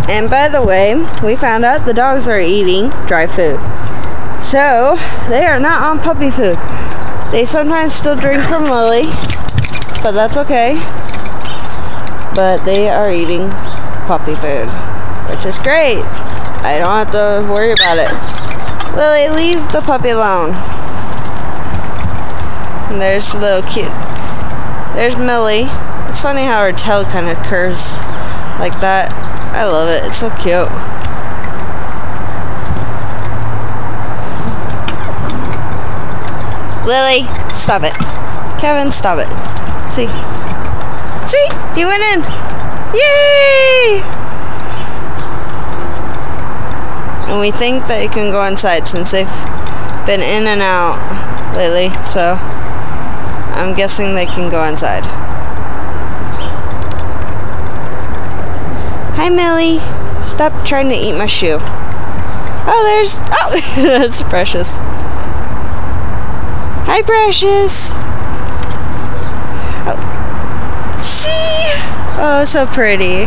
And by the way, we found out the dogs are eating dry food. So, they are not on puppy food. They sometimes still drink from Lily, but that's okay. But they are eating puppy food, which is great. I don't have to worry about it. Lily, leave the puppy alone. And there's the little cute. There's Millie. It's funny how her tail kind of curves like that. I love it. It's so cute. Lily, stop it. Kevin, stop it. See? See? You went in. Yay! And we think that you can go inside since they've been in and out lately. So, I'm guessing they can go inside. Hi, Millie. Stop trying to eat my shoe. Oh, that's Precious. Hi, Precious. Oh. See? Oh, so pretty.